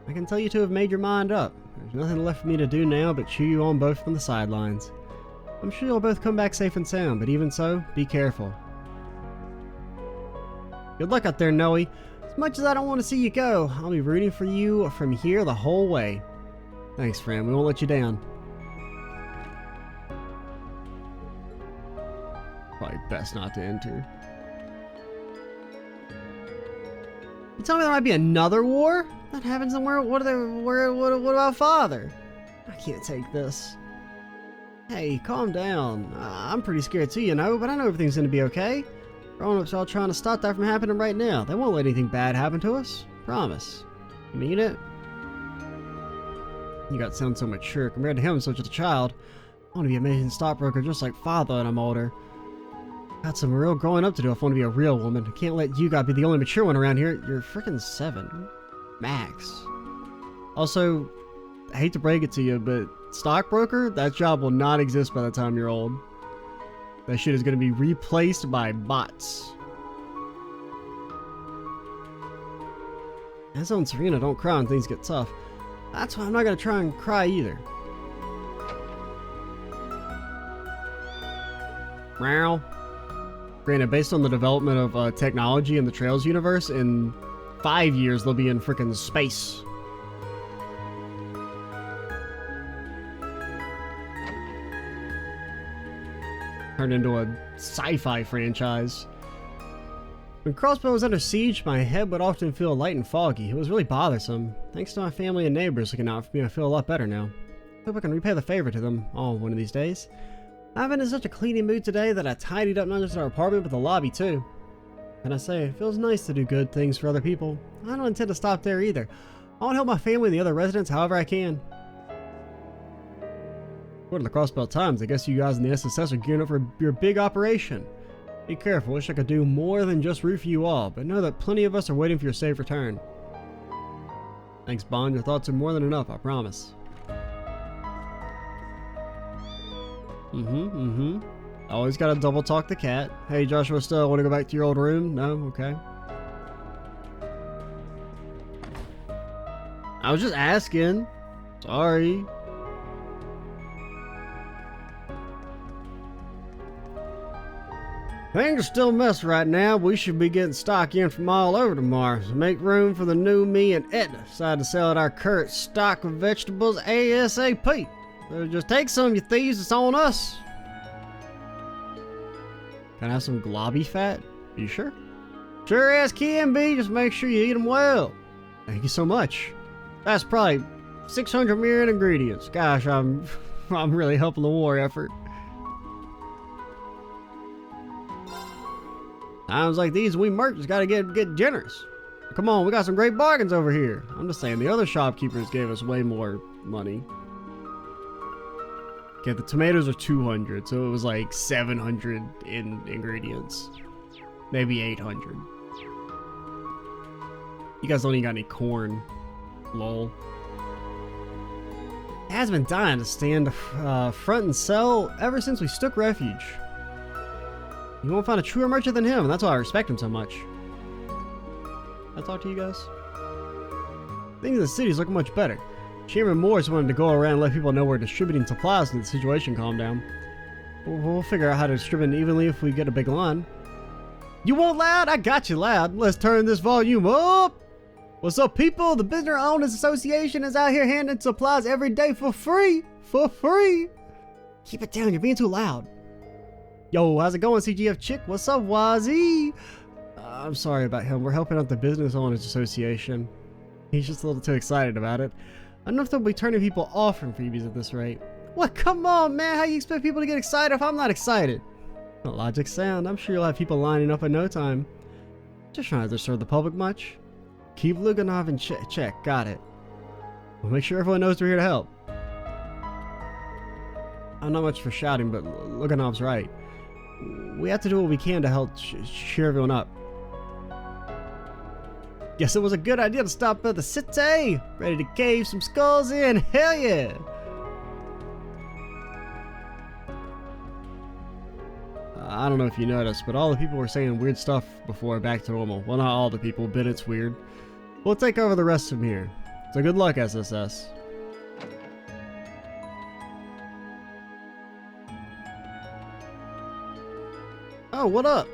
I can tell you two have made your mind up. There's nothing left for me to do now but cheer you on both from the sidelines. I'm sure you'll both come back safe and sound, but even so, be careful. Good luck out there, Noe. As much as I don't want to see you go, I'll be rooting for you from here the whole way. Thanks, friend. We won't let you down. Probably best not to enter. You tell me there might be another war? That happens somewhere? What about father? I can't take this. Hey, calm down. I'm pretty scared too, you know, but I know everything's gonna be okay. Grown-ups are all trying to stop that from happening right now. They won't let anything bad happen to us. Promise. You mean it? You got to sound so mature. Compared to him, I'm such a child. I want to be an amazing stockbroker just like father when I'm older. Got some real growing up to do if I want to be a real woman. I can't let you guys be the only mature one around here. You're freaking 7. Max. Also, I hate to break it to you, but stockbroker, that job will not exist by the time you're old. That shit is going to be replaced by bots. As on Serena, don't cry when things get tough. That's why I'm not going to try and cry either. Meow. Granted, based on the development of technology in the Trails universe, in 5 years they'll be in frickin' space. Turned into a sci-fi franchise. When Crossbell was under siege, my head would often feel light and foggy. It was really bothersome. Thanks to my family and neighbors looking out for me, I feel a lot better now. Hope I can repay the favor to them all one of these days. I've been in such a cleaning mood today that I tidied up not just our apartment but the lobby too. And I say, it feels nice to do good things for other people. I don't intend to stop there either. I want to help my family and the other residents however I can. According to the Crossbell Times, I guess you guys in the SSS are gearing up for your big operation. Be careful, wish I could do more than just root for you all, but know that plenty of us are waiting for your safe return. Thanks, Bond, your thoughts are more than enough, I promise. Always gotta double talk the cat. Hey Joshua, still wanna go back to your old room? No? Okay. I was just asking. Sorry. Things are still a mess right now. We should be getting stock in from all over tomorrow. So make room for the new me and Edna. Decided to sell out our current stock of vegetables ASAP. So just take some, you thieves. It's on us. Can I have some globby fat? Are you sure? Sure as can be. Just make sure you eat them well. Thank you so much. That's probably 600 million ingredients. Gosh, I'm really helping the war effort. Times like these, we merchants gotta get generous. Come on, we got some great bargains over here. I'm just saying, the other shopkeepers gave us way more money. Okay, the tomatoes are 200, so it was like 700 in ingredients. Maybe 800. You guys don't even got any corn. Lol. It has been dying to stand front and sell ever since we took refuge. You won't find a truer merchant than him, and that's why I respect him so much. I talk to you guys? Things in the city's looking much better. Chairman Morris wanted to go around and let people know we're distributing supplies until the situation calmed down. We'll figure out how to distribute it evenly if we get a big line. You want loud? I got you loud. Let's turn this volume up. What's up, people? The Business Owners Association is out here handing supplies every day for free. For free. Keep it down. You're being too loud. Yo, how's it going, CGF Chick? What's up, Wazzy? I'm sorry about him. We're helping out the Business Owners Association. He's just a little too excited about it. I don't know if they'll be turning people off from freebies at this rate. What? Come on, man. How you expect people to get excited if I'm not excited? Well, logic sound. I'm sure you'll have people lining up in no time. Just trying to serve the public much. Keep Luganov in check. Got it. We'll make sure everyone knows we're here to help. I'm not much for shouting, but Luganov's right. We have to do what we can to help cheer everyone up. Guess it was a good idea to stop at the city. Ready to cave some skulls in. Hell yeah. I don't know if you noticed, but all the people were saying weird stuff before back to normal. Well, not all the people, but it's weird. We'll take over the rest from here. So good luck, SSS. Oh, what up?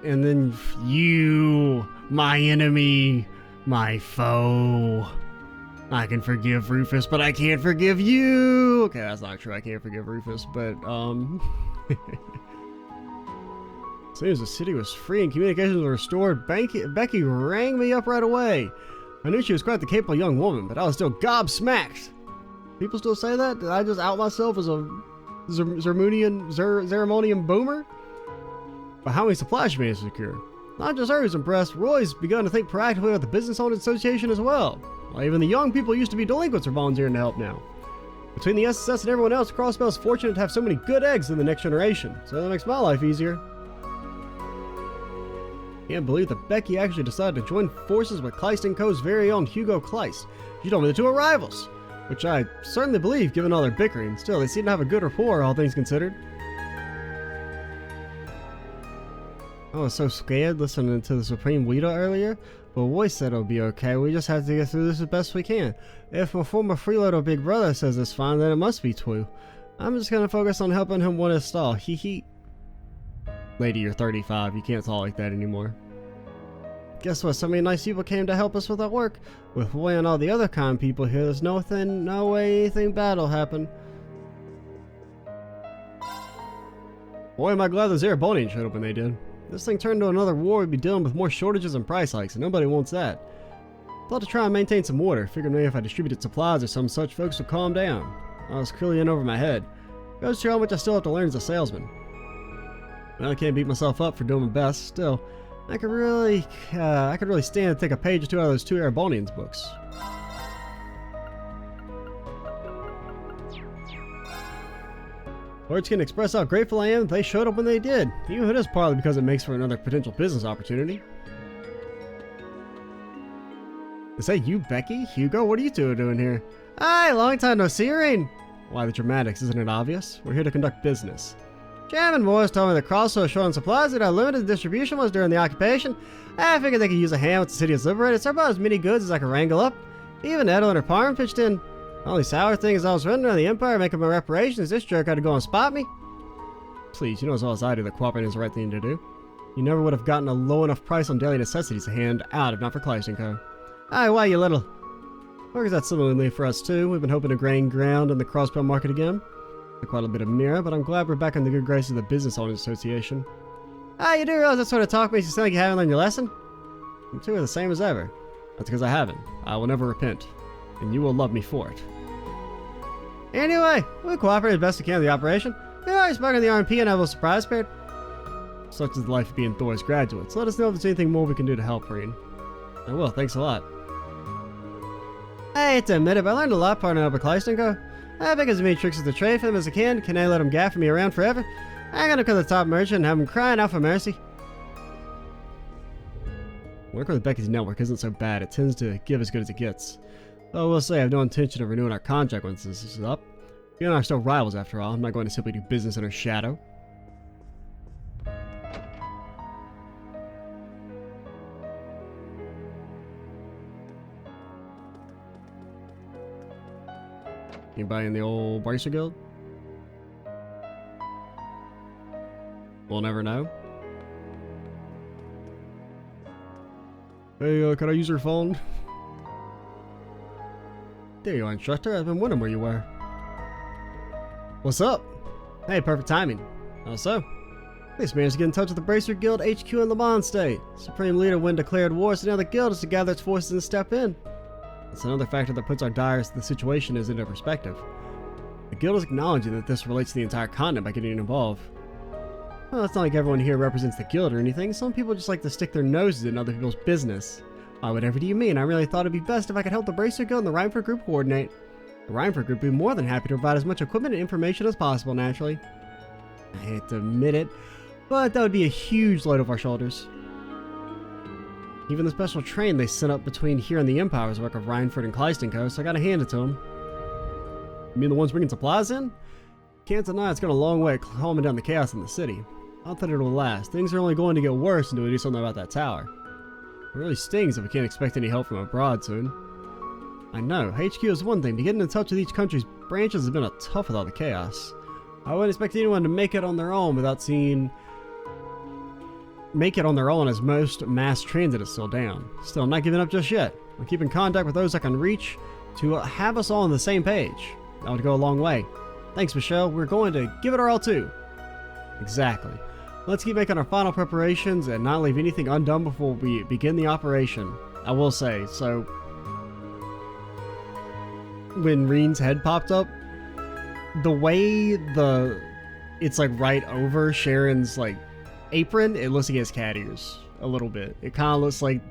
And then you, my enemy, my foe. I can forgive Rufus, but I can't forgive you. Okay, that's not true. I can't forgive Rufus, but, as soon as the city was free and communications were restored, Becky rang me up right away. I knew she was quite the capable young woman, but I was still gobsmacked. People still say that? Did I just out myself as a Zeremonian boomer? But how many supplies she managed to secure? Not just her who's impressed, Roy's begun to think proactively about the Business Owners Association as well. While even the young people who used to be delinquents are volunteering to help now. Between the SSS and everyone else, Crossbell's fortunate to have so many good eggs in the next generation, so that makes my life easier. Can't believe that Becky actually decided to join forces with Kleist & Co.'s very own Hugo Kleist. She told me the two are rivals, which I certainly believe given all their bickering. Still, they seem to have a good rapport, all things considered. I was so scared listening to the Supreme Leader earlier, but Roy said it'll be okay. We just have to get through this as best we can. If my former freeloader big brother says it's fine, then it must be true. I'm just gonna focus on helping him win his stall. Hee hee. Lady, you're 35. You can't talk like that anymore. Guess what? So many nice people came to help us with our work. With Roy and all the other kind people here, there's no way anything bad will happen. Boy, am I glad the Zeremonians showed up when they did. This thing turned into another war, we'd be dealing with more shortages and price hikes, and nobody wants that. Thought to try and maintain some order. Figured maybe if I distributed supplies or some such, folks would calm down. I was clearly in over my head. Goes to show how much I still have to learn as a salesman. Well, I can't beat myself up for doing my best. Still, I could really stand to take a page or two out of those two Erebonians books. Words can express how grateful I am that they showed up when they did, even if it is partly because it makes for another potential business opportunity. Is that you, Becky? Hugo, what are you two doing here? Hi, long time no see, Irene. Why the dramatics, isn't it obvious? We're here to conduct business. Chairman Morris told me the Crossbell was short on supplies and how limited the distribution was during the occupation. I figured they could use a hand with the city is liberated, so I bought as many goods as I could wrangle up. Even Edel and her parm pitched in. The only sour thing is I was running around the Empire making my reparations. This jerk had to go and spot me. Please, you know as well as I do that cooperating is the right thing to do. You never would have gotten a low enough price on daily necessities to hand out if not for Kleist & Co. Aye, why you little? Works out similarly for us too. We've been hoping to gain ground in the Crossbell market again. Quite a bit of mirror, but I'm glad we're back in the good graces of the Business Owners Association. Ah, you do realize that sort of talk makes you sound like you haven't learned your lesson? You two are the same as ever. That's because I haven't. I will never repent. And you will love me for it. Anyway, we'll cooperate as best we can with the operation. We already spoken to the RMP and have a surprise prepared. Such is the life of being Thor's graduates. Let us know if there's anything more we can do to help, Reen. I will, thanks a lot. I hate to admit it, but I learned a lot partnering up with Kleist & Co. I think as many tricks of the trade for them as I can. Can I let them gaff me around forever? I'm gonna become the top merchant and have them crying out for mercy. Working with Becky's network isn't so bad. It tends to give as good as it gets. Though I will say I have no intention of renewing our contract once this is up. You and I are still rivals after all. I'm not going to simply do business in her shadow. Anybody in the old Bracer Guild? We'll never know. Hey, can I use your phone? There you are, instructor. I've been wondering where you were. What's up? Hey, perfect timing. How so? They managed to get in touch with the Bracer Guild HQ in Le Mans State. Supreme Leader when declared war, so now the guild is to gather its forces and step in. It's another factor that puts our dire the situation is into perspective. The guild is acknowledging that this relates to the entire continent by getting involved. Well, it's not like everyone here represents the guild or anything. Some people just like to stick their noses in other people's business. Why, whatever do you mean? I really thought it'd be best if I could help the Bracer Guild and the Rhymeford Group coordinate. The Rhymeford Group would be more than happy to provide as much equipment and information as possible, naturally. I hate to admit it, but that would be a huge load off our shoulders. Even the special train they sent up between here and the Empire was work of Rhymeford and Kleist & Co., so I gotta hand it to them. You mean the ones bringing supplies in? Can't deny it's gone a long way calming down the chaos in the city. I don't think it'll last. Things are only going to get worse until we do something about that tower. It really stings if we can't expect any help from abroad soon. I know, HQ is one thing, but getting in touch with each country's branches has been tough with all the chaos. I wouldn't expect anyone to make it on their own as most mass transit is still down. Still, I'm not giving up just yet. I'll keep in contact with those I can reach to have us all on the same page. That would go a long way. Thanks, Michelle. We're going to give it our all too. Exactly. Let's keep making our final preparations and not leave anything undone before we begin the operation. I will say, so when Reen's head popped up, the way it's like right over Sharon's like apron, it looks like it's cat ears a little bit. It kind of looks like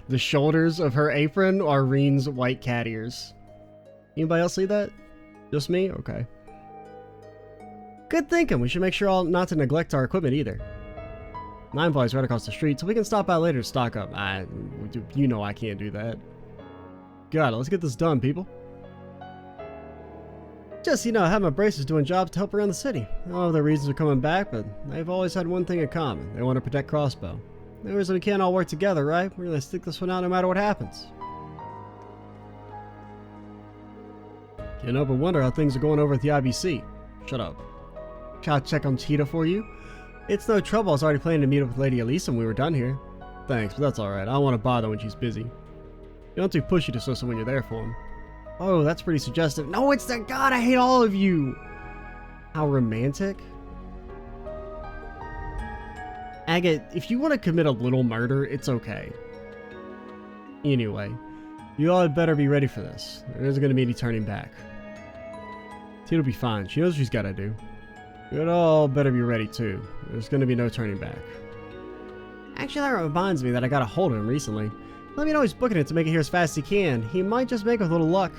the shoulders of her apron are Reen's white cat ears. Anybody else see that? Just me? Okay. Good thinking. We should make sure not to neglect our equipment either. Nine Boy's right across the street, so we can stop by later to stock up. You know I can't do that. Got it. Let's get this done, people. Just, I have my braces doing jobs to help around the city. I don't know their reasons for coming back, but they've always had one thing in common. They want to protect Crossbell. No reason we can't all work together, right? We're gonna stick this one out no matter what happens. Can't help but wonder how things are going over at the IBC. Shut up. I'll check on Tita for you. It's no trouble. I was already planning to meet up with Lady Elisa when we were done here. Thanks, but that's alright. I don't want to bother when she's busy. You don't too pushy to Sosa when you're there for him. Oh, that's pretty suggestive. No, it's that God, I hate all of you! How romantic. Agate, if you want to commit a little murder, it's okay. Anyway, you all had better be ready for this. There isn't going to be any turning back. Tita'll be fine. She knows what she's got to do. You all better be ready too. There's going to be no turning back. Actually, that reminds me that I got a hold of him recently. Let me know he's booking it to make it here as fast as he can. He might just make it with a little luck.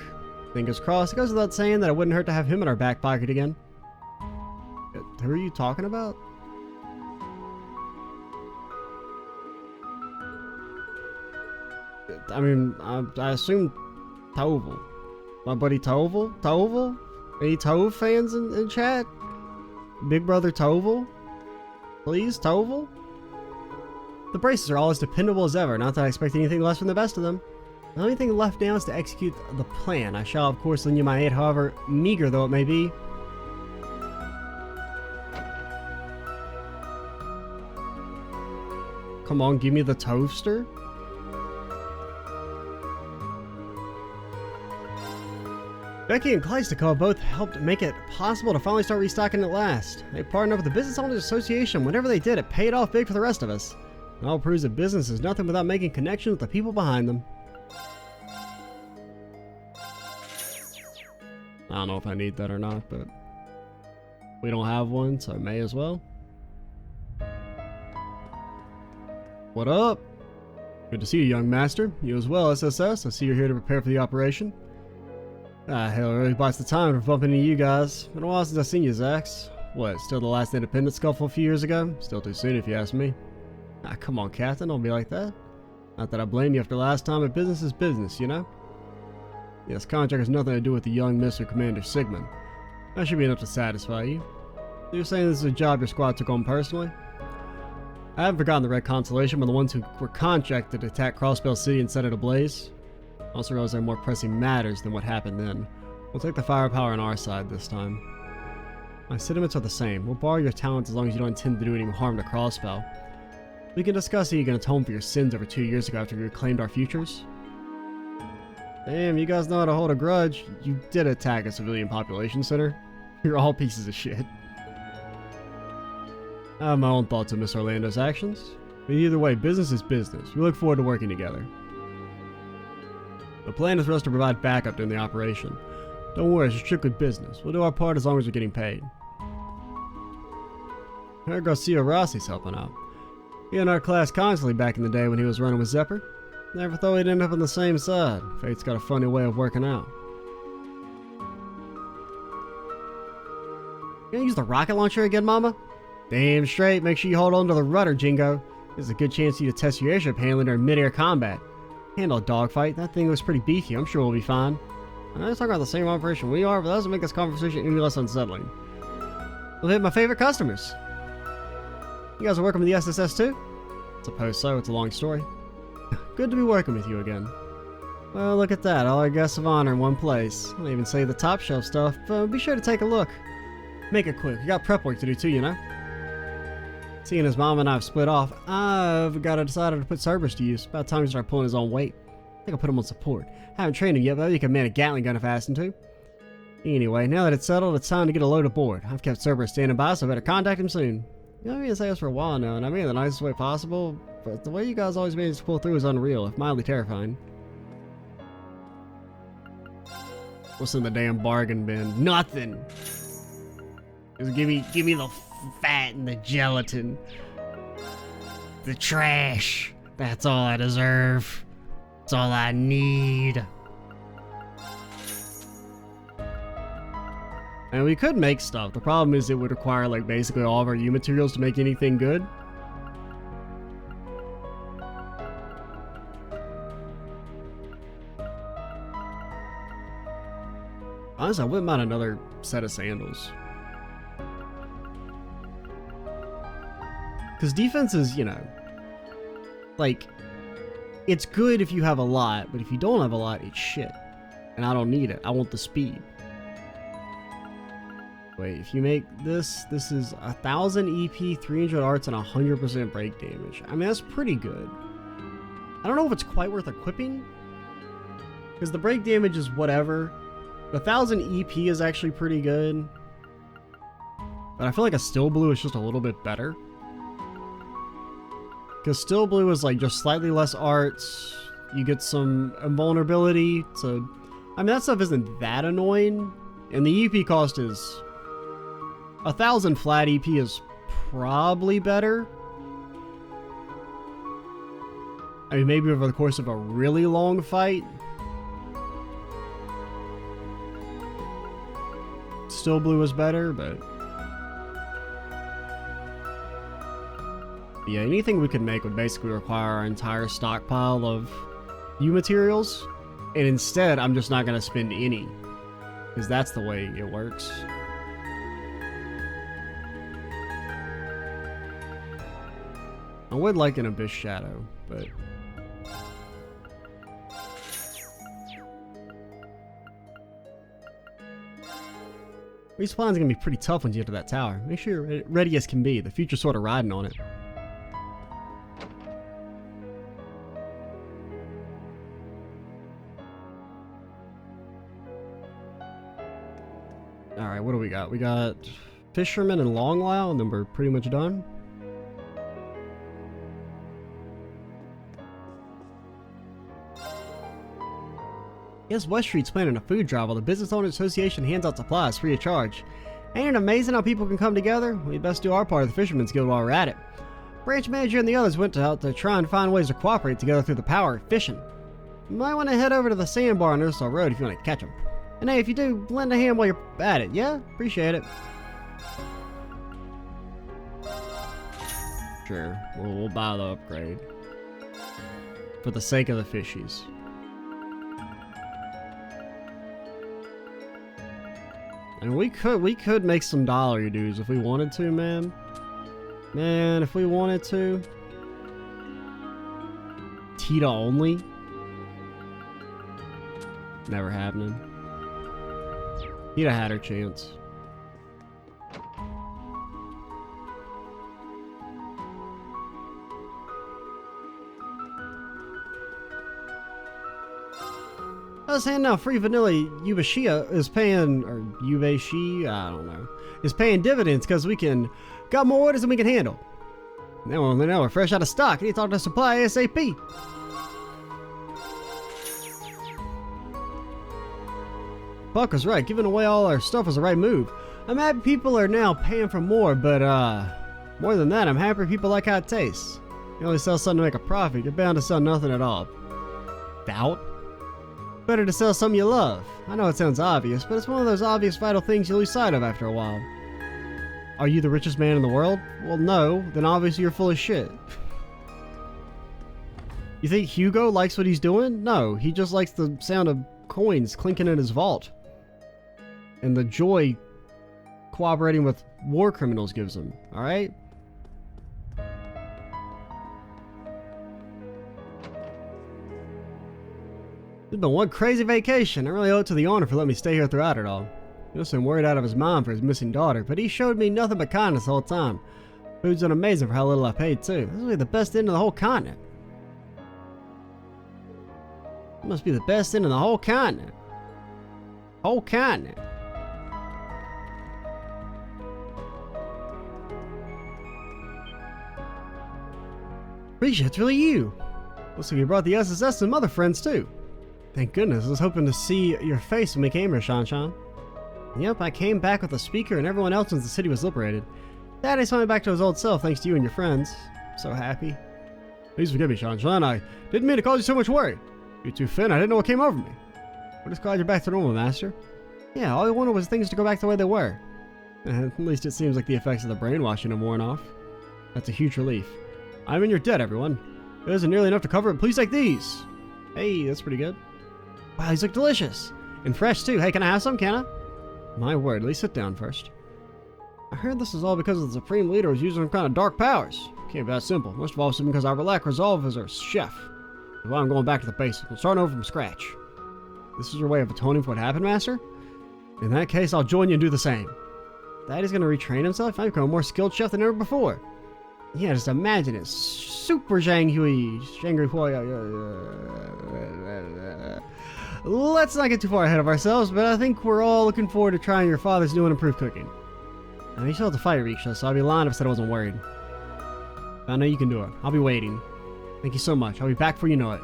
Fingers crossed. It goes without saying that it wouldn't hurt to have him in our back pocket again. Who are you talking about? I mean, I assume Toval. My buddy Toval? Toval? Any Tove fans in chat? Big brother Toval? Please, Toval? The braces are all as dependable as ever, not that I expect anything less from the best of them. The only thing left now is to execute the plan. I shall, of course, lend you my aid, however meager though it may be. Come on, give me the toaster. Becky and Kleistikov both helped make it possible to finally start restocking at last. They partnered up with the Business Owners Association. Whenever they did, it paid off big for the rest of us. It all proves that business is nothing without making connections with the people behind them. I don't know if I need that or not, but we don't have one, so I may as well. What up? Good to see you, young master. You as well, SSS. I see you're here to prepare for the operation. Hell, it really bites the time for bumping into you guys. Been a while since I've seen you, Zax. What, still the last independent scuffle a few years ago? Still too soon if you ask me. Come on, Captain, don't be like that. Not that I blame you after last time, but business is business, you know? Yes, contract has nothing to do with the young Mr. Commander Sigmund. That should be enough to satisfy you. You're saying this is a job your squad took on personally? I haven't forgotten the Red Constellation, but the ones who were contracted to attack Crossbell City and set it ablaze. I also realize there are more pressing matters than what happened then. We'll take the firepower on our side this time. My sentiments are the same. We'll borrow your talents as long as you don't intend to do any harm to Crossbell. We can discuss how you can atone for your sins over 2 years ago after you reclaimed our futures. Damn, you guys know how to hold a grudge. You did attack a civilian population center. You're all pieces of shit. I have my own thoughts on Miss Orlando's actions. But either way, business is business. We look forward to working together. The plan is for us to provide backup during the operation. Don't worry, it's strictly business. We'll do our part as long as we're getting paid. Her Garcia Rossi's helping out. He in our class constantly back in the day when he was running with Zephyr. Never thought we'd end up on the same side. Fate's got a funny way of working out. You gonna use the rocket launcher again, Mama? Damn straight, make sure you hold on to the rudder, Jingo. There's a good chance for you to test your airship handling during mid-air combat. Handle a dogfight. That thing was pretty beefy. I'm sure we'll be fine. I know it's talking about the same operation we are, but that doesn't make this conversation any less unsettling. We'll hit my favorite customers. You guys are working with the SSS too? Suppose so. It's a long story. Good to be working with you again. Well, look at that. All our guests of honor in one place. I'll even say the top shelf stuff, but be sure to take a look. Make it quick. We got prep work to do too, you know? Seeing as Mom and I have split off, I've got to decided to put Cerberus to use. About time he started pulling his own weight. I think I'll put him on support. Haven't trained him yet, but you can man a Gatling gun if asked him to. Anyway, now that it's settled, it's time to get a load aboard. I've kept Cerberus standing by, so I better contact him soon. You know, I've been saying this for a while now, and I mean it the nicest way possible, but the way you guys always manage to pull through is unreal, if mildly terrifying. What's in the damn bargain bin? Nothing! Just give me the fat and the gelatin. The trash. That's all I deserve. That's all I need. And we could make stuff. The problem is it would require like basically all of our U materials to make anything good. Honestly, I wouldn't mind another set of sandals. Because defense is, you know, like, it's good if you have a lot, but if you don't have a lot, it's shit. And I don't need it. I want the speed. Wait, if you make this is 1,000 EP, 300 arts, and 100% break damage. I mean, that's pretty good. I don't know if it's quite worth equipping, because the break damage is whatever. The 1,000 EP is actually pretty good, but I feel like a Still Blue is just a little bit better. Because Still Blue is like just slightly less arts, you get some invulnerability, so I mean that stuff isn't that annoying, and the EP cost is 1,000 flat EP is probably better. I mean maybe over the course of a really long fight. Still Blue is better, but yeah, anything we could make would basically require our entire stockpile of U materials, and instead I'm just not going to spend any, because that's the way it works. I would like an Abyss Shadow, but respawn's gonna be pretty tough once you get to that tower. Make sure you're ready as can be. The future's sort of riding on it. Alright, what do we got? We got Fisherman and Longlow, and then we're pretty much done. Yes, West Street's planning a food drive while the Business Owners Association hands out supplies free of charge. Ain't it amazing how people can come together? We best do our part of the Fisherman's Guild while we're at it. Branch manager and the others went out to try and find ways to cooperate together through the power of fishing. You might want to head over to the sandbar on Earthstar Road if you want to catch them. And hey, if you do, lend a hand while you're at it, yeah? Appreciate it. Sure, we'll buy the upgrade. For the sake of the fishies. And we could make some dollar dues if we wanted to, man. Man, if we wanted to. Tita only? Never happening. Tita had her chance. I was handing out free vanilla. Yubashia is paying, or Yubashi, I don't know, is paying dividends because we got more orders than we can handle. Now we're fresh out of stock. I need to talk to supply ASAP. Buck was right. Giving away all our stuff was the right move. I'm happy people are now paying for more, but more than that, I'm happy people like how it tastes. You only sell something to make a profit, you're bound to sell nothing at all. Doubt? Better to sell something you love. I know it sounds obvious, but it's one of those obvious vital things you lose sight of after a while. Are you the richest man in the world? Well, no. Then obviously you're full of shit. You think Hugo likes what he's doing? No, he just likes the sound of coins clinking in his vault. And the joy cooperating with war criminals gives him, alright? It's been one crazy vacation. I really owe it to the owner for letting me stay here throughout it all. He must have been worried out of his mind for his missing daughter, but he showed me nothing but kindness the whole time. Food's been amazing for how little I paid, too. This must be the best inn in the whole continent. It must be the best inn in the whole continent. Whole continent. Risha, it's really you. Looks like you brought the SSS and some other friends, too. Thank goodness. I was hoping to see your face when we came here, Shan-Shan. Yep, I came back with a speaker and everyone else since the city was liberated. Daddy's finally back to his old self thanks to you and your friends. So happy. Please forgive me, Shan-Shan. I didn't mean to cause you so much worry. You're too thin. I didn't know what came over me. We're just glad you're back to normal, Master. Yeah, all I wanted was things to go back the way they were. At least it seems like the effects of the brainwashing have worn off. That's a huge relief. I'm in your debt, everyone. It isn't nearly enough to cover it. Please take these. Hey, that's pretty good. Wow, these look delicious. And fresh, too. Hey, can I have some, can I? My word, at least sit down first. I heard this is all because the Supreme Leader was using some kind of dark powers. Can't be that simple. Most of all, it's because I lack resolve as our chef. That's why I'm going back to the basics. I'm starting over from scratch. This is your way of atoning for what happened, Master? In that case, I'll join you and do the same. Daddy's going to retrain himself? I've become a more skilled chef than ever before. Yeah, just imagine it. Super Zhang Hui. Let's not get too far ahead of ourselves, but I think we're all looking forward to trying your father's new and improved cooking. Now, you still have to fight Risha, so I'd be lying if I said I wasn't worried. But I know you can do it. I'll be waiting. Thank you so much. I'll be back before you know it.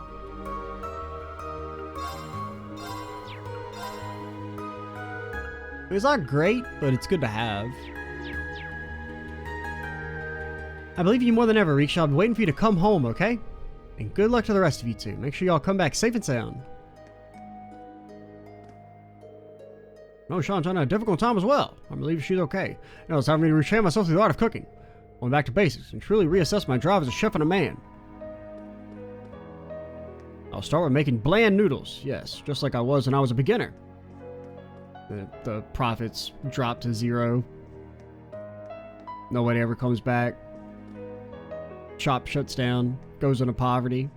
It's not great, but it's good to have. I believe in you more than ever, Risha. I'll be waiting for you to come home, okay? And good luck to the rest of you two. Make sure y'all come back safe and sound. No, Shan-Shan had a difficult time as well. I believe she's okay. Now it's time for me to retrain myself through the art of cooking. Going back to basics and truly reassess my drive as a chef and a man. I'll start with making bland noodles. Yes, just like I was when I was a beginner. The profits drop to 0. Nobody ever comes back. Shop shuts down. Goes into poverty.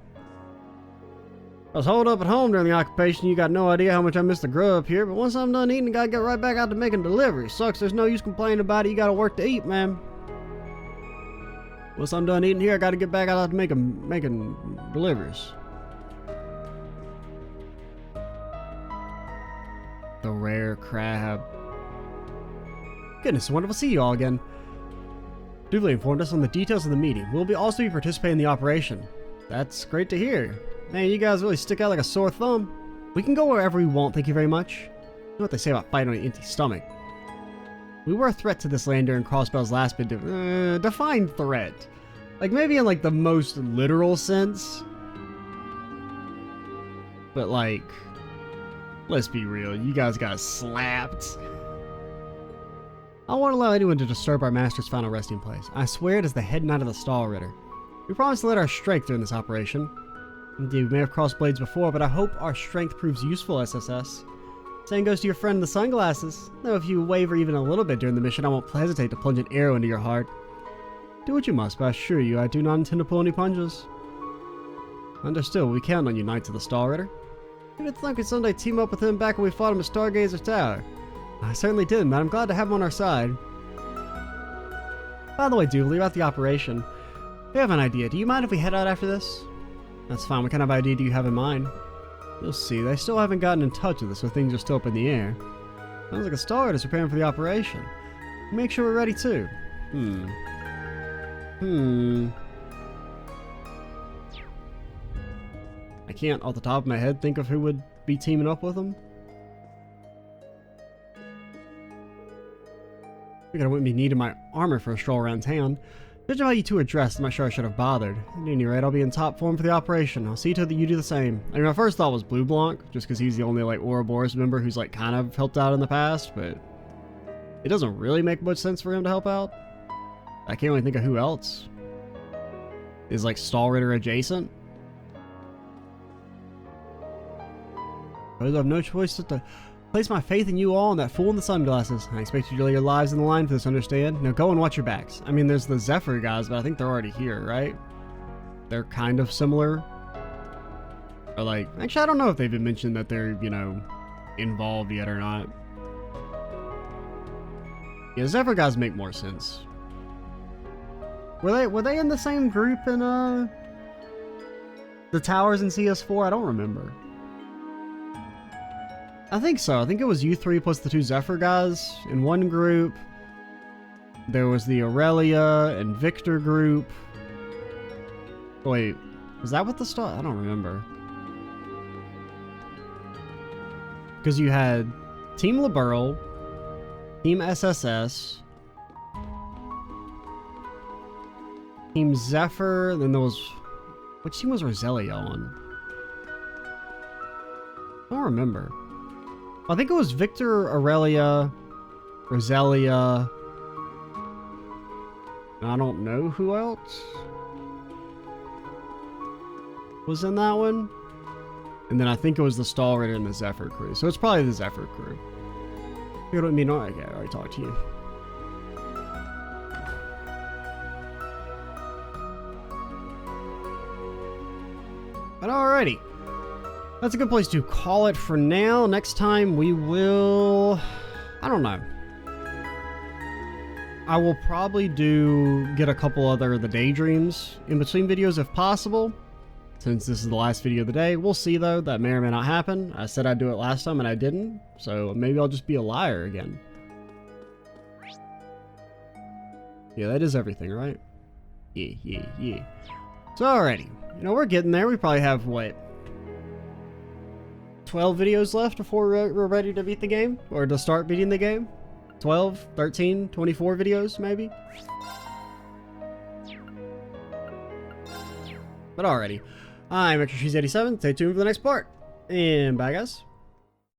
I was holed up at home during the occupation. You got no idea how much I miss the grub here, but once I'm done eating, I gotta get right back out to making deliveries. Sucks, there's no use complaining about it. You gotta work to eat, man. Once I'm done eating here, I gotta get back out to making deliveries. The rare crab. Goodness, it's wonderful to see you all again. Duly informed us on the details of the meeting. We'll also be participating in the operation. That's great to hear. Man, you guys really stick out like a sore thumb. We can go wherever we want, thank you very much. You know what they say about fighting on an empty stomach. We were a threat to this land during Crossbell's last bit. Define threat. Like, maybe in, like, the most literal sense. But, like, let's be real. You guys got slapped. I won't allow anyone to disturb our master's final resting place. I swear it is the head knight of the Stall Ritter. We promised to let our strength during this operation. Indeed, we may have crossed blades before, but I hope our strength proves useful, SSS. Same goes to your friend in the sunglasses. Though if you waver even a little bit during the mission, I won't hesitate to plunge an arrow into your heart. Do what you must, but I assure you I do not intend to pull any punches. Understood, we count on you, Knights of the Stall Ritter. Who did think we'd someday team up with him back when we fought him at Stargazer Tower? I certainly did, but I'm glad to have him on our side. By the way, Dooley, about the operation. We have an idea. Do you mind if we head out after this? That's fine. What kind of idea do you have in mind? You'll see. They still haven't gotten in touch with us, so things are still up in the air. Sounds like a Star is preparing for the operation. Make sure we're ready too. I can't, off the top of my head, think of who would be teaming up with them. I think I wouldn't be needing my armor for a stroll around town. Judging how you two are dressed, I'm not sure I should have bothered. At any rate, I'll be in top form for the operation. I'll see to it that you do the same. I mean, my first thought was Blue Blanc, just because he's the only, like, Ouroboros member who's, like, kind of helped out in the past, but it doesn't really make much sense for him to help out. I can't really think of who else is, like, Stall Ritter adjacent. I have no choice but to place my faith in you all and that fool in the sunglasses. I expect you to lay your lives in the line for this, understand? Now go and watch your backs. I mean, there's the Zephyr guys, but I think they're already here, right? They're kind of similar. Or like, actually, I don't know if they've been mentioned that they're, you know, involved yet or not. Yeah, Zephyr guys make more sense. Were they in the same group in the towers in CS4? I don't remember. I think so. I think it was you three plus the two Zephyr guys in one group. There was the Aurelia and Victor group. Wait, was that what the start? I don't remember. Because you had Team Liberl, Team SSS, Team Zephyr, then there was... Which team was Roselia on? I don't remember. I think it was Victor, Aurelia, Roselia, and I don't know who else was in that one. And then I think it was the Stall Raider and the Zephyr crew. So it's probably the Zephyr crew. You know what I mean? Okay, I already talked to you. But alrighty. That's a good place to call it for now. Next time we will... I don't know. I will probably get a couple other of the daydreams in between videos if possible. Since this is the last video of the day. We'll see though, that may or may not happen. I said I'd do it last time and I didn't. So maybe I'll just be a liar again. Yeah, that is everything, right? Yeah. So alrighty. You know, we're getting there. We probably have, what, 12 videos left before we're ready to beat the game? Or to start beating the game? 12, 13, 24 videos, maybe? But alrighty. I'm Extra Cheese 87. Stay tuned for the next part. And bye, guys.